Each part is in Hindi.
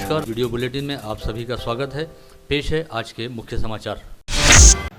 नमस्कार, वीडियो बुलेटिन में आप सभी का स्वागत है। पेश है आज के मुख्य समाचार।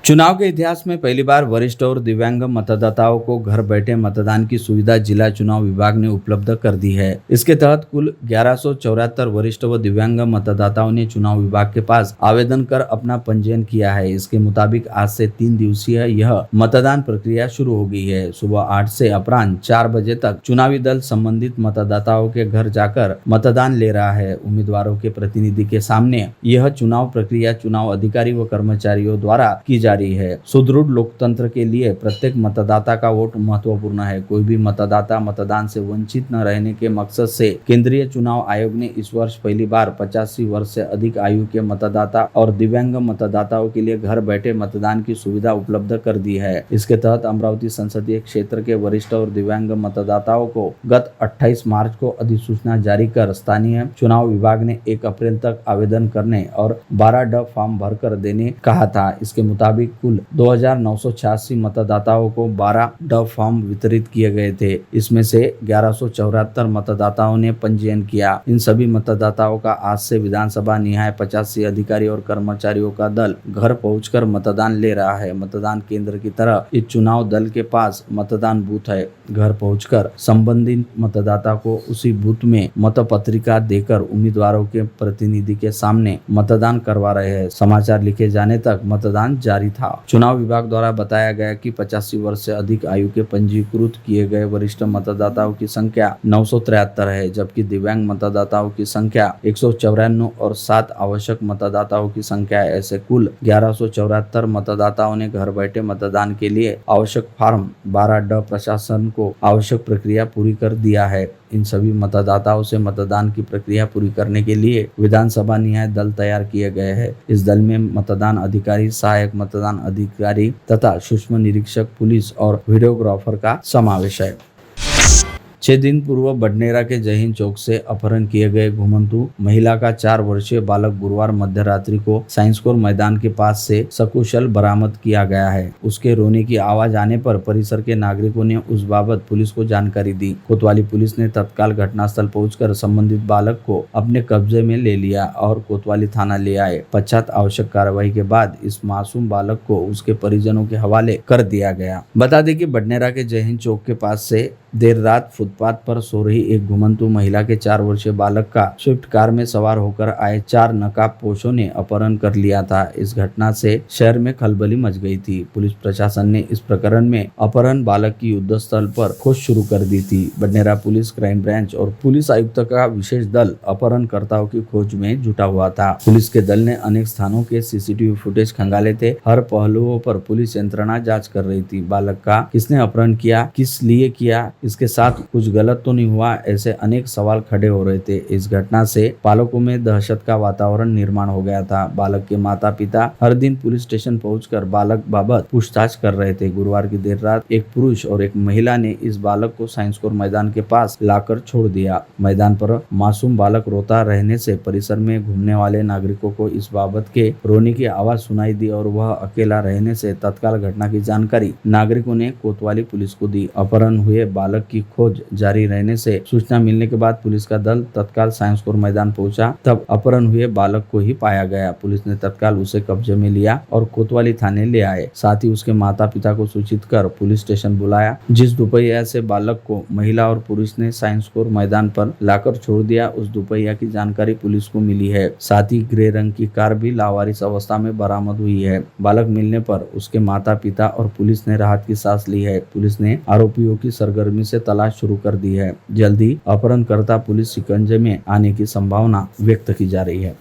चुनाव के इतिहास में पहली बार वरिष्ठ और दिव्यांग मतदाताओं को घर बैठे मतदान की सुविधा जिला चुनाव विभाग ने उपलब्ध कर दी है। इसके तहत कुल 1174 वरिष्ठ व दिव्यांग मतदाताओं ने चुनाव विभाग के पास आवेदन कर अपना पंजीयन किया है। इसके मुताबिक आज से 3 दिवसीय यह मतदान प्रक्रिया शुरू हो गई है। सुबह 8 से अपराह्न 4 बजे तक चुनावी दल संबंधित मतदाताओं के घर जाकर मतदान ले रहा है। उम्मीदवारों के प्रतिनिधि के सामने यह चुनाव प्रक्रिया चुनाव अधिकारी व कर्मचारियों द्वारा की जा रही है। सुदृढ़ लोकतंत्र के लिए प्रत्येक मतदाता का वोट महत्वपूर्ण है। कोई भी मतदाता मतदान से वंचित न रहने के मकसद से केंद्रीय चुनाव आयोग ने इस वर्ष पहली बार 85 वर्ष से अधिक आयु के मतदाता और दिव्यांग मतदाताओं के लिए घर बैठे मतदान की सुविधा उपलब्ध कर दी है। इसके तहत अमरावती संसदीय क्षेत्र के वरिष्ठ और दिव्यांग मतदाताओं को गत 28 मार्च को अधिसूचना जारी कर स्थानीय चुनाव विभाग ने 1 अप्रैल तक आवेदन करने और 12 ड फॉर्म भरकर देने कहा था। इसके मुताबिक कुल 2986 मतदाताओं को 12 ड फॉर्म वितरित किए गए थे। इसमें से 1174 मतदाताओं ने पंजीयन किया। इन सभी मतदाताओं का आज से विधानसभा निहाय 85 अधिकारी और कर्मचारियों का दल घर पहुंचकर मतदान ले रहा है। मतदान केंद्र की तरह इस चुनाव दल के पास मतदान बूथ है। घर पहुंचकर संबंधित मतदाता को उसी बूथ में मतपत्रिका देकर उम्मीदवारों के प्रतिनिधि के सामने मतदान करवा रहे हैं। समाचार लिखे जाने तक मतदान जारी था। चुनाव विभाग द्वारा बताया गया कि 85 वर्ष से अधिक आयु के पंजीकृत किए गए वरिष्ठ मतदाताओं की संख्या 973 है, जबकि दिव्यांग मतदाताओं की संख्या 194 और 7 आवश्यक मतदाताओं की संख्या है। ऐसे कुल 1174 मतदाताओं ने घर बैठे मतदान के लिए आवश्यक फॉर्म 12 ड प्रशासन को आवश्यक प्रक्रिया पूरी कर दिया है। इन सभी मतदाताओं से मतदान की प्रक्रिया पूरी करने के लिए विधानसभा निहाय दल तैयार किए गए हैं। इस दल में मतदान अधिकारी, सहायक मतदान अधिकारी तथा सूक्ष्म निरीक्षक पुलिस और वीडियोग्राफर का समावेश है। 6 दिन पूर्व बडनेरा के जय हिंद चौक से अपहरण किए गए घुमंतु महिला का 4 वर्षीय बालक गुरुवार मध्यरात्रि को साइंस कोर मैदान के पास से सकुशल बरामद किया गया है। उसके रोने की आवाज आने पर परिसर के नागरिकों ने उस बाबत पुलिस को जानकारी दी। कोतवाली पुलिस ने तत्काल घटनास्थल पहुंचकर संबंधित बालक को अपने कब्जे में ले लिया और कोतवाली थाना ले आए। पश्चात आवश्यक कार्रवाई के बाद इस मासूम बालक को उसके परिजनों के हवाले कर दिया गया। बता दें कि बडनेरा के जय हिंद चौक के पास से देर रात फुटपाथ पर सो रही एक घुमंतु महिला के 4 वर्षीय बालक का स्विफ्ट कार में सवार होकर आए 4 नकाबपोशों ने अपहरण कर लिया था। इस घटना से शहर में खलबली मच गई थी। पुलिस प्रशासन ने इस प्रकरण में अपहरण बालक की युद्धस्थल पर खोज शुरू कर दी थी। बडनेरा पुलिस, क्राइम ब्रांच और पुलिस आयुक्त का विशेष दल अपहरणकर्ताओं की खोज में जुटा हुआ था। पुलिस के दल ने अनेक स्थानों के सीसीटीवी फुटेज खंगाले थे। हर पहलुओं पर पुलिस यंत्रणा जाँच कर रही थी। बालक का किसने अपहरण किया, किस लिए किया, इसके साथ कुछ गलत तो नहीं हुआ, ऐसे अनेक सवाल खड़े हो रहे थे। इस घटना से पालकों में दहशत का वातावरण निर्माण हो गया था। बालक के माता पिता हर दिन पुलिस स्टेशन पहुंचकर बालक बाबत पूछताछ कर रहे थे। गुरुवार की देर रात एक पुरुष और एक महिला ने इस बालक को साइंस कोर मैदान के पास लाकर छोड़ दिया। मैदान पर मासूम बालक रोता रहने से परिसर में घूमने वाले नागरिकों को इस बाबत के रोने की आवाज सुनाई दी और वह अकेला रहने से तत्काल घटना की जानकारी नागरिकों ने कोतवाली पुलिस को दी। अपहरण हुए बालक की खोज जारी रहने से सूचना मिलने के बाद पुलिस का दल तत्काल साइंस कोर मैदान पहुंचा। तब अपहरण हुए बालक को ही पाया गया। पुलिस ने तत्काल उसे कब्जे में लिया और कोतवाली थाने ले आए। साथ ही उसके माता पिता को सूचित कर पुलिस स्टेशन बुलाया। जिस दुपहिया से बालक को महिला और पुरुष ने साइंस कोर मैदान पर लाकर छोड़ दिया, उस दुपहिया की जानकारी पुलिस को मिली है। साथ ही ग्रे रंग की कार भी लावारिस अवस्था में बरामद हुई है। बालक मिलने पर उसके माता पिता और पुलिस ने राहत की सांस ली है। पुलिस ने आरोपियों की सरगर्मी से तलाश शुरू कर दी है। जल्दी अपहरणकर्ता पुलिस शिकंजे में आने की संभावना व्यक्त की जा रही है।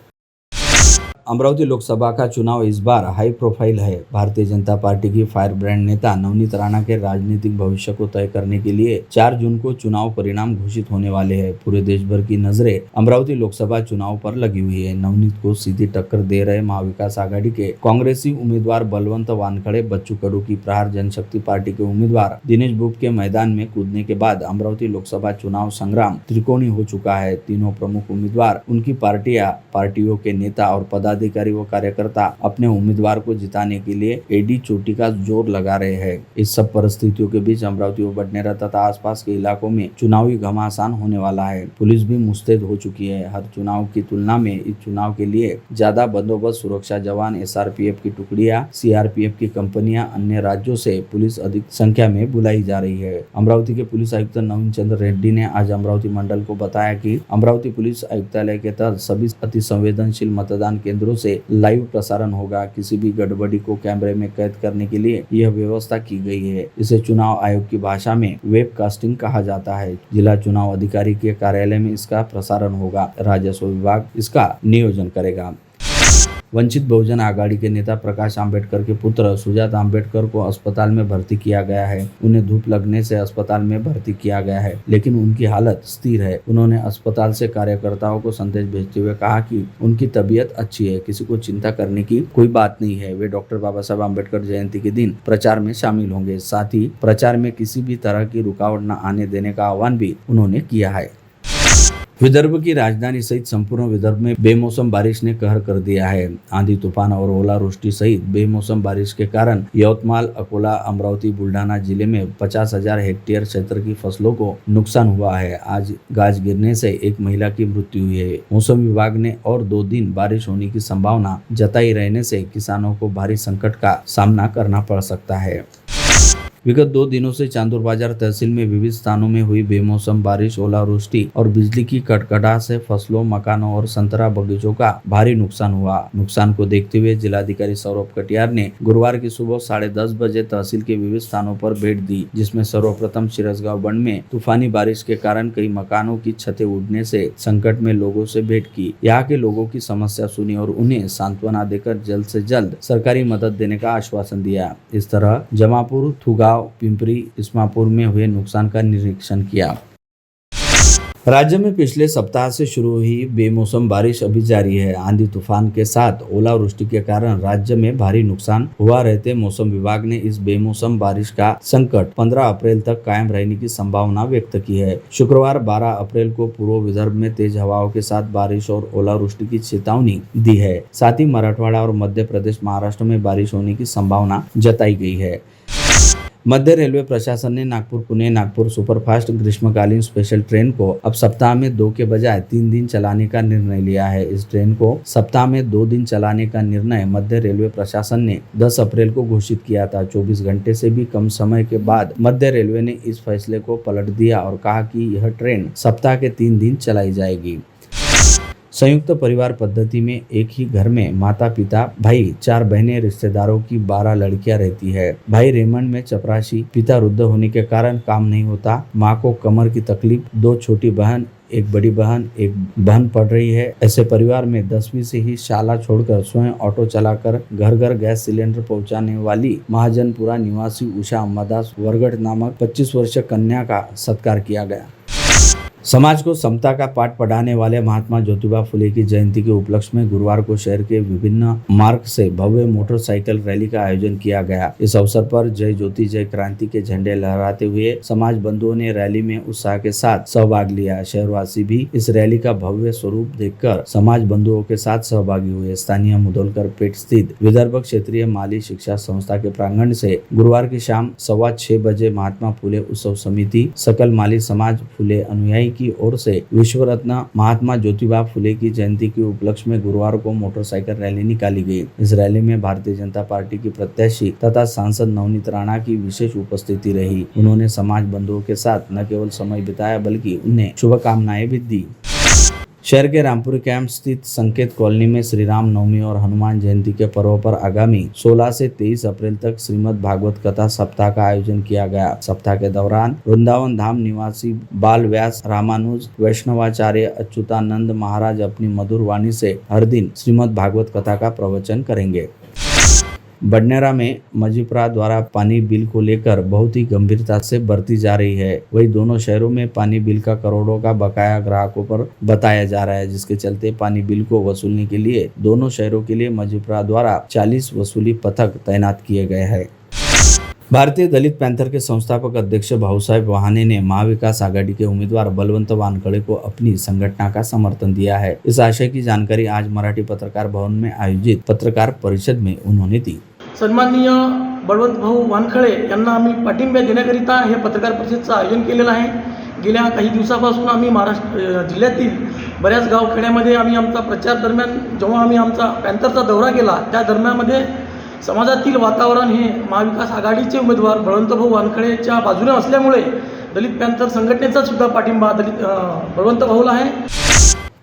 अमरावती लोकसभा का चुनाव इस बार हाई प्रोफाइल है। भारतीय जनता पार्टी की फायर ब्रांड नेता नवनीत राणा के राजनीतिक भविष्य को तय करने के लिए 4 जून को चुनाव परिणाम घोषित होने वाले हैं। पूरे देश भर की नजरें अमरावती लोकसभा चुनाव पर लगी हुई है। नवनीत को सीधी टक्कर दे रहे महाविकास आघाड़ी के कांग्रेसी उम्मीदवार बलवंत वानखड़े, बच्चू कडू की प्रहार जनशक्ति पार्टी के उम्मीदवार दिनेश बुब के मैदान में कूदने के बाद अमरावती लोकसभा चुनाव संग्राम त्रिकोणी हो चुका है। तीनों प्रमुख उम्मीदवार, उनकी पार्टियों के नेता और पदाधिकारी पदाधिकारी व कार्यकर्ता अपने उम्मीदवार को जिताने के लिए एडी चोटी का जोर लगा रहे हैं। इस सब परिस्थितियों के बीच अमरावती व बडनेरा तथा आसपास के इलाकों में चुनावी घमासान होने वाला है। पुलिस भी मुस्तैद हो चुकी है। हर चुनाव की तुलना में इस चुनाव के लिए ज्यादा बंदोबस्त, सुरक्षा जवान, SRPF की टुकड़ियां, CRPF की कंपनियां अन्य राज्यों से पुलिस अधिक संख्या में बुलाई जा रही है। अमरावती के पुलिस आयुक्त नवीन चंद्र रेड्डी ने आज अमरावती मंडल को बताया कि अमरावती पुलिस आयुक्तालय के तहत सभी अति संवेदनशील मतदान केंद्रों से लाइव प्रसारण होगा। किसी भी गड़बड़ी को कैमरे में कैद करने के लिए यह व्यवस्था की गई है। इसे चुनाव आयोग की भाषा में वेबकास्टिंग कहा जाता है। जिला चुनाव अधिकारी के कार्यालय में इसका प्रसारण होगा। राजस्व विभाग इसका नियोजन करेगा। वंचित बहुजन आघाड़ी के नेता प्रकाश आंबेडकर के पुत्र सुजाता आंबेडकर को अस्पताल में भर्ती किया गया है। उन्हें धूप लगने से अस्पताल में भर्ती किया गया है, लेकिन उनकी हालत स्थिर है। उन्होंने अस्पताल से कार्यकर्ताओं को संदेश भेजते हुए कहा कि उनकी तबीयत अच्छी है, किसी को चिंता करने की कोई बात नहीं है। वे डॉक्टर बाबा साहब आम्बेडकर जयंती के दिन प्रचार में शामिल होंगे। साथ ही प्रचार में किसी भी तरह की रुकावट न आने देने का आह्वान भी उन्होंने किया है। विदर्भ की राजधानी सहित संपूर्ण विदर्भ में बेमौसम बारिश ने कहर कर दिया है। आंधी तूफान और ओलावृष्टि सहित बेमौसम बारिश के कारण यवतमाल, अकोला, अमरावती, बुल्ढाना जिले में 50,000 हेक्टेयर क्षेत्र की फसलों को नुकसान हुआ है। आज गाज गिरने से एक महिला की मृत्यु हुई है। मौसम विभाग ने और 2 दिन बारिश होने की संभावना जताई रहने से किसानों को भारी संकट का सामना करना पड़ सकता है। विगत 2 दिनों से चांदूर बाजार तहसील में विविध स्थानों में हुई बेमौसम बारिश, ओलावृष्टि और बिजली की कड़कड़ाहट से फसलों, मकानों और संतरा बगीचों का भारी नुकसान हुआ। नुकसान को देखते हुए जिलाधिकारी सौरभ कटियार ने गुरुवार की सुबह 10:30 बजे तहसील के विविध स्थानों पर भेंट दी, जिसमें सर्वप्रथम चिरसगांव बंड में तूफानी बारिश के कारण कई मकानों की छतें उड़ने से संकट में लोगों से भेंट की। यहाँ के लोगों की समस्या सुनी और उन्हें सांत्वना देकर जल्द से जल्द सरकारी मदद देने का आश्वासन दिया। इस तरह जमापुर, थुगाव, पिंपरी, इस्मापुर में हुए नुकसान का निरीक्षण किया। राज्य में पिछले सप्ताह से शुरू हुई बेमौसम बारिश अभी जारी है। आंधी तूफान के साथ ओलावृष्टि के कारण राज्य में भारी नुकसान हुआ रहते मौसम विभाग ने इस बेमौसम बारिश का संकट 15 अप्रैल तक कायम रहने की संभावना व्यक्त की है। शुक्रवार 12 अप्रैल को पूर्व विदर्भ में तेज हवाओं के साथ बारिश और ओलावृष्टि की चेतावनी दी है। साथ ही मराठवाड़ा और मध्य प्रदेश, महाराष्ट्र में बारिश होने की संभावना जताई गई है। मध्य रेलवे प्रशासन ने नागपुर, पुणे, नागपुर सुपरफास्ट ग्रीष्मकालीन स्पेशल ट्रेन को अब सप्ताह में 2 के बजाय 3 दिन चलाने का निर्णय लिया है। इस ट्रेन को सप्ताह में 2 दिन चलाने का निर्णय मध्य रेलवे प्रशासन ने 10 अप्रैल को घोषित किया था। 24 घंटे से भी कम समय के बाद मध्य रेलवे ने इस फैसले को पलट दिया और कहा कि यह ट्रेन सप्ताह के 3 दिन चलाई जाएगी। संयुक्त परिवार पद्धति में एक ही घर में माता, पिता, भाई, 4 बहनें, रिश्तेदारों की 12 लड़कियां रहती है। भाई रेमंड में चपरासी, पिता वृद्ध होने के कारण काम नहीं होता, माँ को कमर की तकलीफ, 2 छोटी बहन, एक बड़ी बहन, एक बहन पढ़ रही है। ऐसे परिवार में 10वीं से ही शाला छोड़कर स्वयं ऑटो चलाकर घर घर गैस सिलेंडर पहुंचाने वाली महाजनपुरा निवासी उषा अम्मादास वरगढ़ नामक 25 वर्षीय कन्या का सत्कार किया गया। समाज को समता का पाठ पढ़ाने वाले महात्मा ज्योतिबा फुले की जयंती के उपलक्ष्य में गुरुवार को शहर के विभिन्न मार्ग से भव्य मोटरसाइकिल रैली का आयोजन किया गया। इस अवसर पर जय ज्योति जय क्रांति के झंडे लहराते हुए समाज बंधुओं ने रैली में उत्साह के साथ सहभाग लिया। शहरवासी भी इस रैली का भव्य स्वरूप देखकर समाज बंधुओं के साथ सहभागी हुए। स्थानीय मुदोलकर पेट स्थित विदर्भ क्षेत्रीय माली शिक्षा संस्था के प्रांगण से गुरुवार की शाम 6:15 बजे महात्मा फुले उत्सव समिति, सकल माली समाज, फुले अनुयायी की ओर से विश्व रत्न महात्मा ज्योतिबा फुले की जयंती के उपलक्ष्य में गुरुवार को मोटरसाइकिल रैली निकाली गई। इस रैली में भारतीय जनता पार्टी की प्रत्याशी तथा सांसद नवनीत राणा की विशेष उपस्थिति रही। उन्होंने समाज बंधुओं के साथ न केवल समय बिताया बल्कि उन्हें शुभकामनाएं भी दी। शहर के रामपुर कैंप स्थित संकेत कॉलोनी में श्री राम नवमी और हनुमान जयंती के पर्व पर आगामी 16 से 23 अप्रैल तक श्रीमद् भागवत कथा सप्ताह का आयोजन किया गया। सप्ताह के दौरान वृंदावन धाम निवासी बाल व्यास रामानुज वैष्णवाचार्य अच्युतानंद महाराज अपनी मधुर वाणी से हर दिन श्रीमद् भागवत कथा का प्रवचन करेंगे। बडनेरा में मजीप्रा द्वारा पानी बिल को लेकर बहुत ही गंभीरता से बरती जा रही है। वही दोनों शहरों में पानी बिल का करोड़ों का बकाया ग्राहकों पर बताया जा रहा है, जिसके चलते पानी बिल को वसूलने के लिए दोनों शहरों के लिए मजीप्रा द्वारा 40 वसूली पथक तैनात किए गए हैं। भारतीय दलित पैंथर के संस्थापक अध्यक्ष भाऊसाहेब वहाने ने महाविकास आघाड़ी के उम्मीदवार बलवंत वानखड़े को अपनी संगठना का समर्थन दिया है। इस आशय की जानकारी आज मराठी पत्रकार भवन में आयोजित पत्रकार परिषद में उन्होंने दी। सन्माननीय बळवंत भाऊ वानखळे यांना आम्ही पाठिंबा देण्याकरिता हे पत्रकार परिषदेचं आयोजन केलेलं आहे। गेल्या काही दिवसापासून आम्ही महाराष्ट्र जिल्ह्यातील बऱ्याच गावखेड्यामध्ये आम्ही आमचा प्रचार दरम्यान जेव्हा आम्ही आमचा पॅन्थरचा दौरा केला त्या दरम्यानमध्ये समाजातील वातावरण हे महाविकास आघाडीचे उमेदवार बळवंत भाऊ वानखळेच्या बाजूने असल्यामुळे दलित पॅन्थर संघटनेचा सुद्धा पाठिंबा बळवंत भाऊला आहे।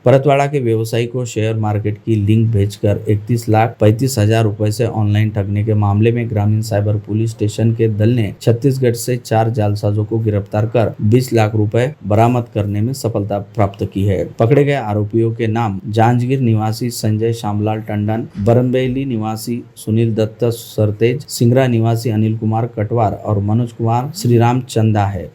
परतवाड़ा के व्यवसायी को शेयर मार्केट की लिंक भेजकर 31,35,000 रुपए से ऑनलाइन ठगने के मामले में ग्रामीण साइबर पुलिस स्टेशन के दल ने छत्तीसगढ़ से 4 जालसाजों को गिरफ्तार कर 20 लाख रुपए बरामद करने में सफलता प्राप्त की है। पकड़े गए आरोपियों के नाम जांजगीर निवासी संजय श्यामलाल टंडन, बरनबेली निवासी सुनील दत्त सरतेज, सिंगरा निवासी अनिल कुमार कटवार और मनोज कुमार श्रीराम चंदा है।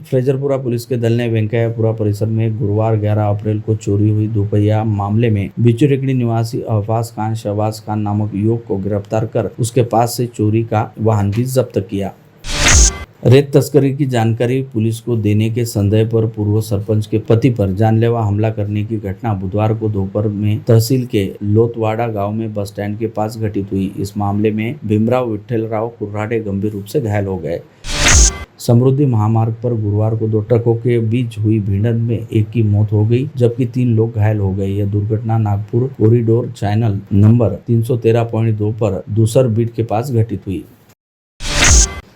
फ्रेजरपुरा पुलिस के दल ने वेंकैयापुरा परिसर में गुरुवार 11 अप्रैल को चोरी हुई दोपहिया मामले में बिचुरेकड़ी निवासी अहफाज खान शहबाज खान नामक युवक को गिरफ्तार कर उसके पास से चोरी का वाहन भी जब्त किया। रेत तस्करी की जानकारी पुलिस को देने के संदेह पर पूर्व सरपंच के पति पर जानलेवा हमला करने की घटना बुधवार को दोपहर में तहसील के लोतवाड़ा गांव में बस स्टैंड के पास घटित हुई। इस मामले में भीमराव विठ्ठलराव कुर्राडे गंभीर रूप से घायल हो गए। समृद्धि महामार्ग पर गुरुवार को 2 ट्रकों के बीच हुई भिड़ंत में एक की मौत हो गई जबकि 3 लोग घायल हो गए। यह दुर्घटना नागपुर कॉरिडोर चैनल नंबर 313.2 पर दूसर बीट के पास घटित हुई।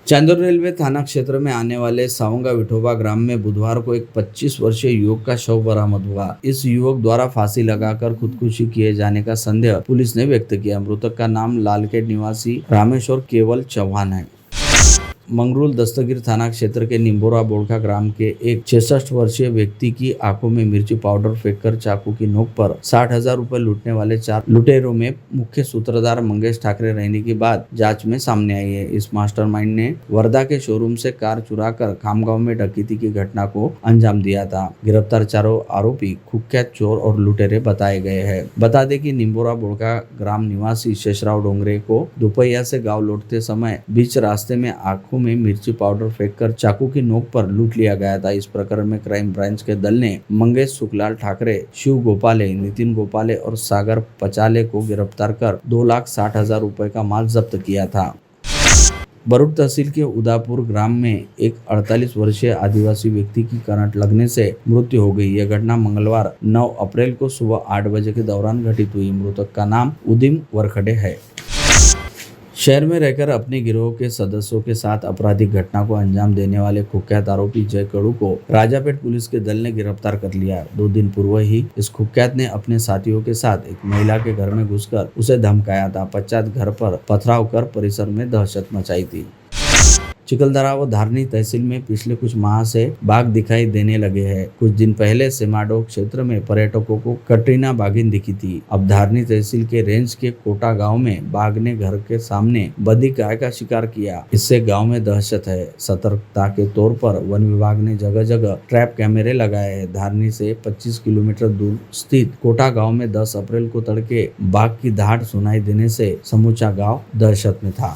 चांदौर रेलवे थाना क्षेत्र में आने वाले सावंगा विठोबा ग्राम में बुधवार को एक 25 वर्षीय युवक का शव बरामद हुआ। इस युवक द्वारा फांसी लगाकर खुदकुशी किए जाने का संदेह पुलिस ने व्यक्त किया। मृतक का नाम लालखेड़ निवासी रामेश्वर केवल चौहान है। मंगरूल दस्तगीर थाना क्षेत्र के निम्बोरा बोड़का ग्राम के एक 66 वर्षीय व्यक्ति की आंखों में मिर्ची पाउडर फेंककर चाकू की नोक पर 60,000 रुपए लूटने वाले 4 लुटेरों में मुख्य सूत्रधार मंगेश ठाकरे रहने की बात जांच में सामने आई है। इस मास्टरमाइंड ने वर्धा के शोरूम से कार चुराकर खामगांव में डकैती की घटना को अंजाम दिया था। गिरफ्तार चारों आरोपी कुख्यात चोर और लुटेरे बताए गए हैं। बता दें कि निम्बोरा बोड़का ग्राम निवासी शेषराव डोंगरे को दोपहिया से गाँव लौटते समय बीच रास्ते में आंखों में मिर्ची पाउडर फेंककर चाकू की नोक पर लूट लिया गया था। इस प्रकरण में क्राइम ब्रांच के दल ने मंगेश सुखलाल ठाकरे, शिव गोपाले, नितिन गोपाले और सागर पचाले को गिरफ्तार कर 2,60,000 रुपए का माल जब्त किया था। बरूड तहसील के उदापुर ग्राम में एक 48 वर्षीय आदिवासी व्यक्ति की करंट लगने से मृत्यु हो गई। यह घटना मंगलवार 9 अप्रैल को सुबह 8 बजे के दौरान घटित हुई। मृतक का नाम उदिम वरखड़े है। शहर में रहकर अपने गिरोह के सदस्यों के साथ आपराधिक घटना को अंजाम देने वाले कुख्यात आरोपी जय कड़ू को राजापेट पुलिस के दल ने गिरफ्तार कर लिया। 2 दिन पूर्व ही इस कुख्यात ने अपने साथियों के साथ एक महिला के घर में घुसकर उसे धमकाया था। पश्चात घर पर पथराव कर परिसर में दहशत मचाई थी। चिकलदरा व धारनी तहसील में पिछले कुछ माह से बाघ दिखाई देने लगे हैं। कुछ दिन पहले सेमाडो क्षेत्र में पर्यटकों को कटरीना बाघिन दिखी थी। अब धारनी तहसील के रेंज के कोटा गांव में बाघ ने घर के सामने बंधी गाय का शिकार किया। इससे गांव में दहशत है। सतर्कता के तौर पर वन विभाग ने जगह जगह ट्रैप कैमरे लगाए हैं। धारनी से 25 किलोमीटर दूर स्थित कोटा गाँव में 10 अप्रैल को तड़के बाघ की दहाड़ सुनाई देने से समूचा गाँव दहशत में था।